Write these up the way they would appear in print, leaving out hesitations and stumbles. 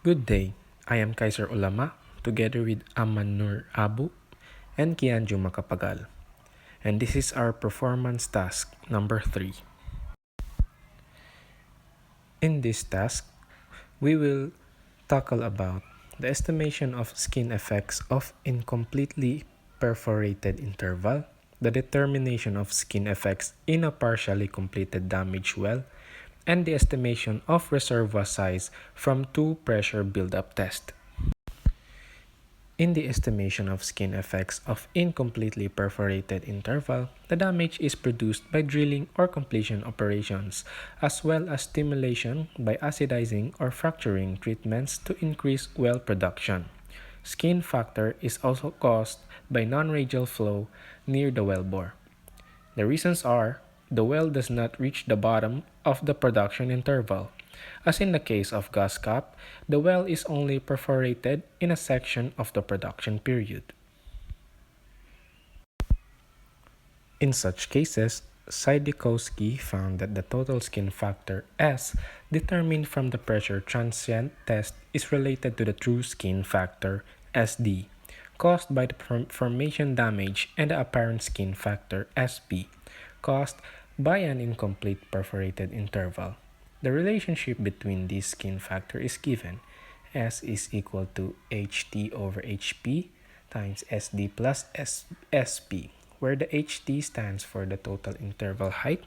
Good day, I am Kaiser Ulama together with Amanur Abu and Kianju Makapagal, and this is our performance task number 3. In this task, we will tackle about the estimation of skin effects of incompletely perforated interval, the determination of skin effects in a partially completed damaged well, and the estimation of reservoir size from two pressure buildup tests. In the estimation of skin effects of incompletely perforated interval, the damage is produced by drilling or completion operations, as well as stimulation by acidizing or fracturing treatments to increase well production. Skin factor is also caused by non-radial flow near the wellbore. The reasons are the well does not reach the bottom of the production interval. As in the case of gas cap, the well is only perforated in a section of the production period. In such cases, Siedykovsky found that the total skin factor S determined from the pressure transient test is related to the true skin factor SD, caused by the formation damage, and the apparent skin factor SP, caused by an incomplete perforated interval. The relationship between this skin factor is given. S is equal to HT over HP times SD plus SP, where the HT stands for the total interval height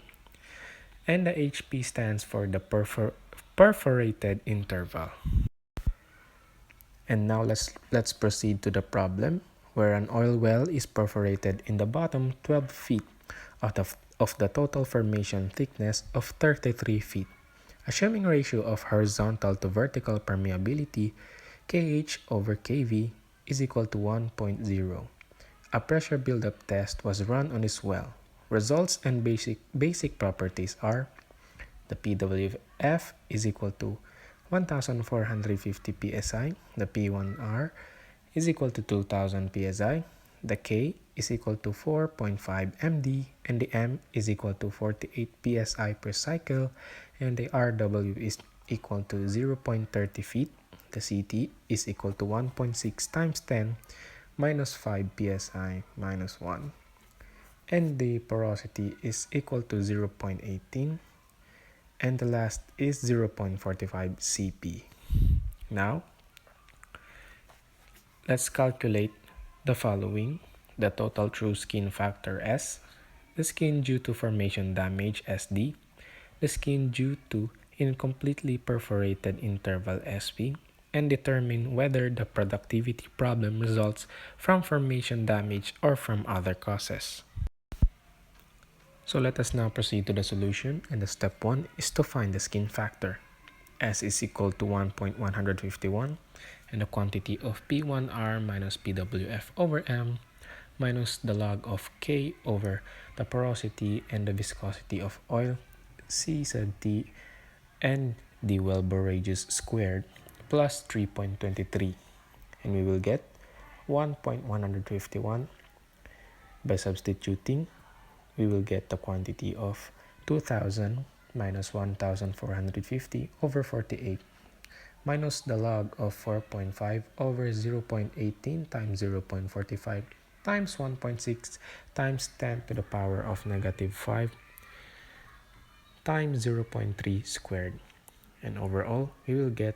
and the HP stands for the perforated interval. And now let's proceed to the problem where an oil well is perforated in the bottom 12 feet of the total formation thickness of 33 feet. Assuming a ratio of horizontal to vertical permeability, Kh over Kv is equal to 1.0. A pressure buildup test was run on this well. Results and basic properties are: the PWF is equal to 1450 psi, the P1R is equal to 2000 psi, the K is equal to 4.5 md, and the M is equal to 48 psi per cycle, and the RW is equal to 0.30 feet. The CT is equal to 1.6 times 10 minus 5 psi minus 1. And the porosity is equal to 0.18. And the last is 0.45 cp. Now, let's calculate the following: the total true skin factor S, the skin due to formation damage SD, the skin due to incompletely perforated interval SP, and determine whether the productivity problem results from formation damage or from other causes. So let us now proceed to the solution, and the step 1 is to find the skin factor. S is equal to 1.151, and the quantity of P1R minus PWF over M minus the log of K over the porosity and the viscosity of oil, C sub T, and the wellbore radius squared plus 3.23, and we will get 1.151. By substituting, we will get the quantity of 2000 minus 1450 over 48 minus the log of 4.5 over 0.18 times 0.45 times 1.6 times 10 to the power of negative 5 times 0.3 squared. And overall, we will get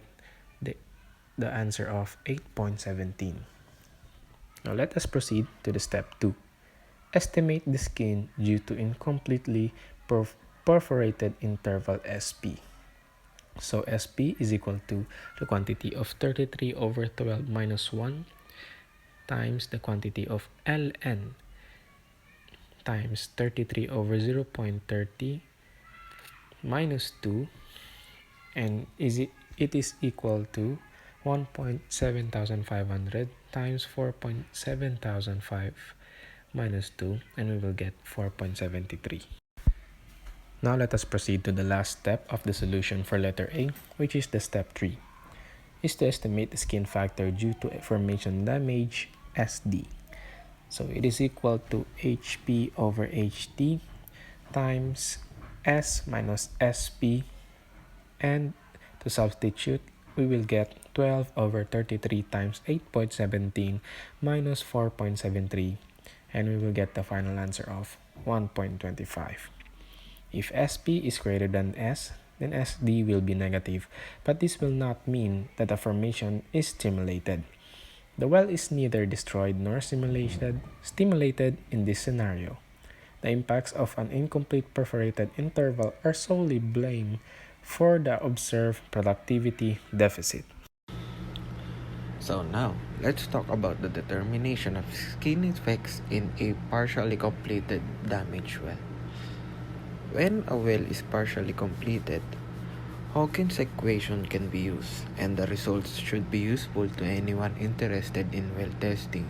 the answer of 8.17. Now let us proceed to the step 2. Estimate the skin due to incompletely perforated interval SP. So SP is equal to the quantity of 33 over 12 minus 1 times the quantity of ln times 33 over 0.30 minus 2, and it is equal to 1.7500 times 4.7005 minus 2, and we will get 4.73. Now let us proceed to the last step of the solution for letter A, which is the step 3, is to estimate the skin factor due to formation damage SD. So it is equal to HP over HT times S minus SP, and to substitute, we will get 12 over 33 times 8.17 minus 4.73, and we will get the final answer of 1.25. If SP is greater than S, then SD will be negative, but this will not mean that the formation is stimulated. The well is neither destroyed nor stimulated in this scenario. The impacts of an incomplete perforated interval are solely blamed for the observed productivity deficit. So now, let's talk about the determination of skin effects in a partially completed damaged well. When a well is partially completed, Hawkins' equation can be used, and the results should be useful to anyone interested in well testing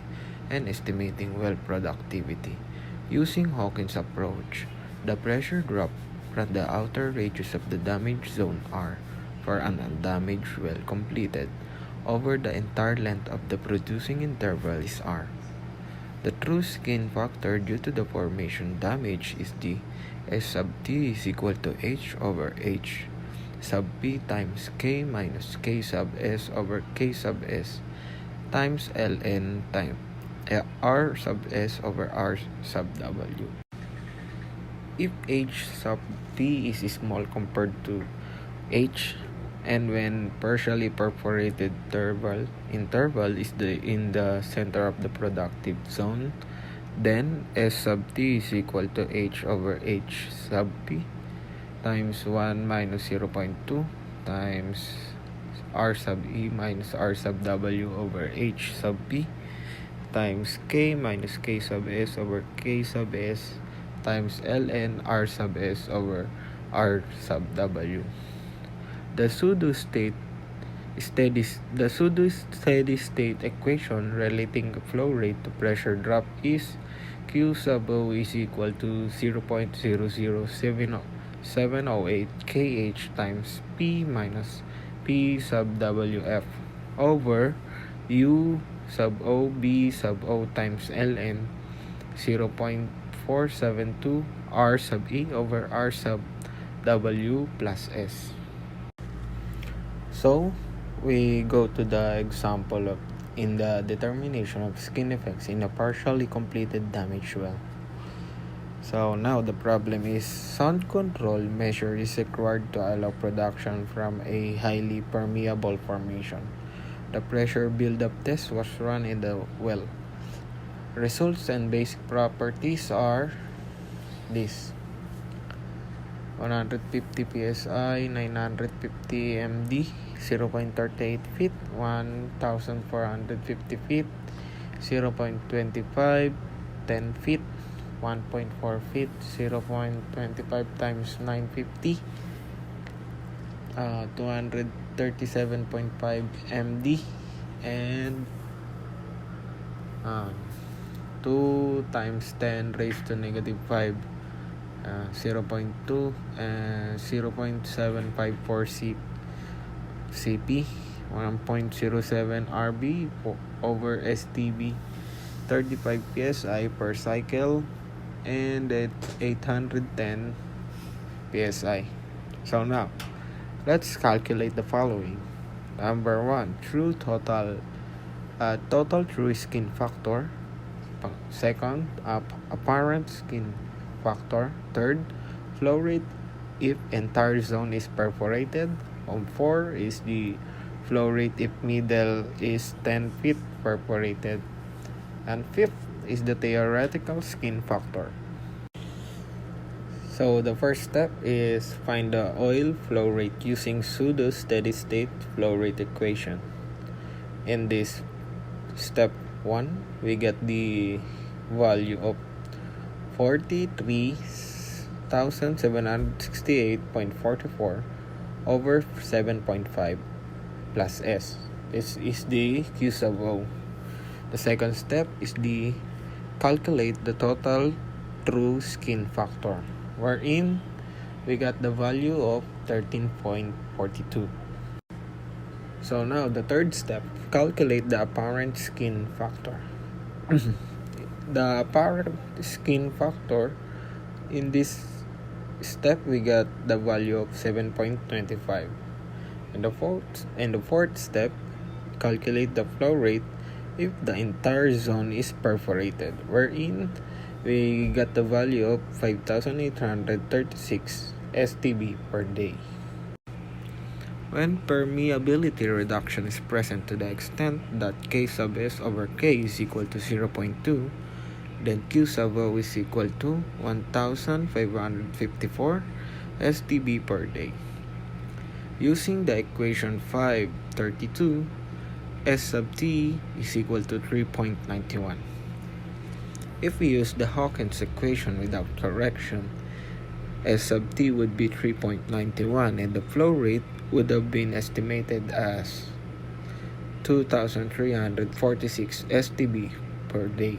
and estimating well productivity. Using Hawkins' approach, the pressure drop from the outer radius of the damaged zone R for an undamaged well completed over the entire length of the producing interval is R. The true skin factor due to the formation damage is D. S sub T is equal to H over H sub P times K minus K sub S over K sub S times Ln times R sub S over R sub W. If H sub T is small compared to H, and when partially perforated interval is in the center of the productive zone, then S sub T is equal to H over H sub P times 1 minus 0.2 times R sub E minus R sub W over H sub P times K minus K sub S over K sub S times Ln R sub S over R sub W. The pseudo-steady state equation relating flow rate to pressure drop is Q sub O is equal to 0.00708 kH times P minus P sub WF over U sub O B sub O times Ln 0.472 R sub E over R sub W plus S. So, we go to the example in the determination of skin effects in a partially completed damaged well. So now the problem is sound control measure is required to allow production from a highly permeable formation. The pressure buildup test was run in the well. Results and basic properties are this: 150 psi, 950 md, 0.38 feet, 1,450 feet, 0.25, 10 feet, 1.4 feet, 0.25 times 950, 237.5 md, and 2 times 10 raised to negative 5, 0.2 and 0.754 CP, 1.07 RB over STB, 35 psi per cycle, and at 810 psi. So now, let's calculate the following. Number 1, total true skin factor. Second, apparent skin factor. Third, flow rate if entire zone is perforated. 4 is the flow rate if middle is 10 feet perforated. And fifth is the theoretical skin factor. So the first step is find the oil flow rate using pseudo steady state flow rate equation. In this step 1, we get the value of 43,768.44 over 7.5 plus S. This is the Q sub O. The second step is the calculate the total true skin factor, wherein we got the value of 13.42. So now the third step, calculate the apparent skin factor. The apparent skin factor, in this step we got the value of 7.25, In the fourth step, calculate the flow rate if the entire zone is perforated, wherein we got the value of 5,836 STB per day. When permeability reduction is present to the extent that K sub S over K is equal to 0.2, then Q sub O is equal to 1,554 STB per day. Using the equation 532, S sub T is equal to 3.91. If we use the Hawkins equation without correction, S sub T would be 3.91 and the flow rate would have been estimated as 2,346 STB per day.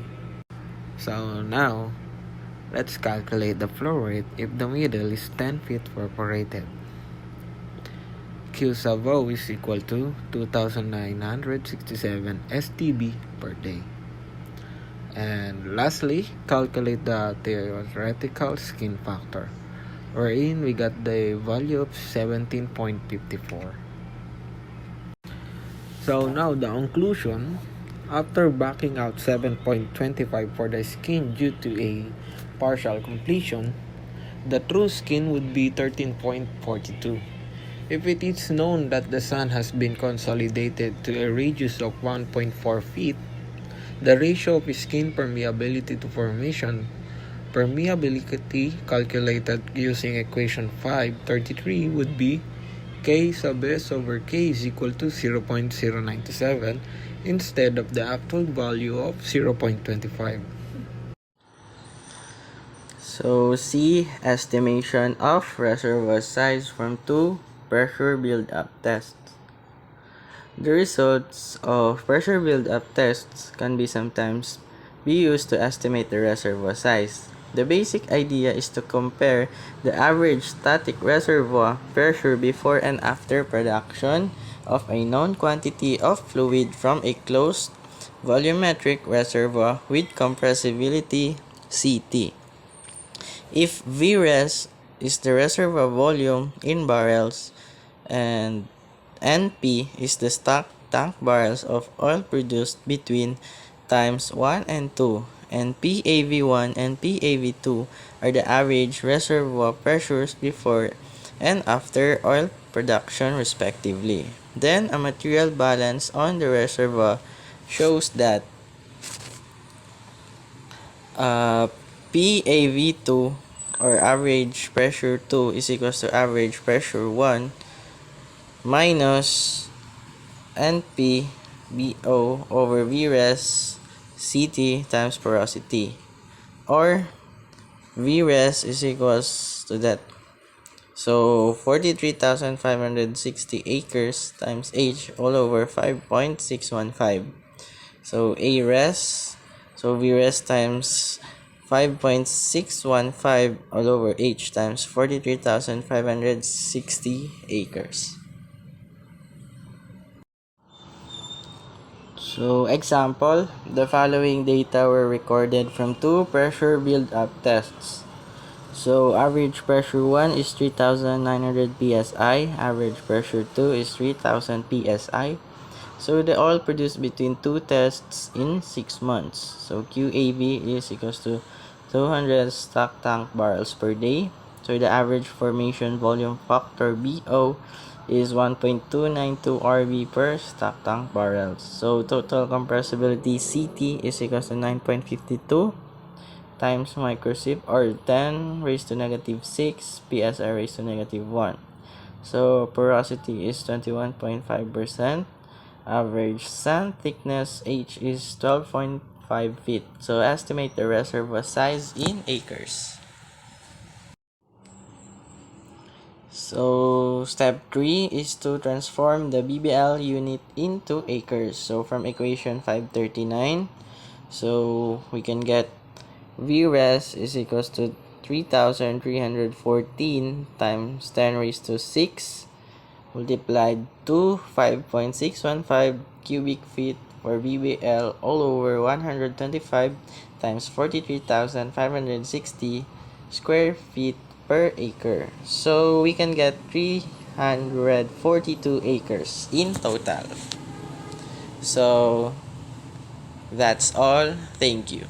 So now, let's calculate the flow rate if the middle is 10 feet perforated. Q sub O is equal to 2,967 STB per day. And lastly, calculate the theoretical skin factor, wherein we got the value of 17.54. So now the conclusion, after backing out 7.25 for the skin due to a partial completion, the true skin would be 13.42. If it is known that the sun has been consolidated to a radius of 1.4 feet, the ratio of skin permeability to formation permeability calculated using equation 533 would be K sub S over K is equal to 0.097 instead of the actual value of 0.25. So C, estimation of reservoir size from two pressure build-up tests. The results of pressure build-up tests can be sometimes be used to estimate the reservoir size. The basic idea is to compare the average static reservoir pressure before and after production of a known quantity of fluid from a closed volumetric reservoir with compressibility CT. If Vres is the reservoir volume in barrels and NP is the stock tank barrels of oil produced between times 1 and 2, and PAV1 and PAV2 are the average reservoir pressures before and after oil production respectively. Then a material balance on the reservoir shows that PAV2 or average pressure 2 is equals to average pressure 1 minus NPBO over Vres CT times porosity, or Vres is equals to that. So 43,560 acres times H all over 5.615. So Vres times 5.615 all over H times 43,560 acres. So example, the following data were recorded from two pressure build-up tests. So average pressure 1 is 3,900 psi, average pressure 2 is 3,000 psi. So the oil produced between two tests in 6 months. So QAV is equals to 200 stock tank barrels per day. So the average formation volume factor BO is 1.292 RV per stock tank barrels. So total compressibility CT is equals to 9.52 times microsip, or 10 raised to negative 6 psi raised to negative 1. So porosity is 21.5%. Average sand thickness H is 12.5 feet. So estimate the reservoir size in acres. So step 3 is to transform the BBL unit into acres. So from equation 539, so we can get Vres is equals to 3,314 times 10 raised to 6 multiplied to 5.615 cubic feet for BBL all over 125 times 43,560 square feet per acre. So we can get 3 142 acres in total. So that's all. Thank you.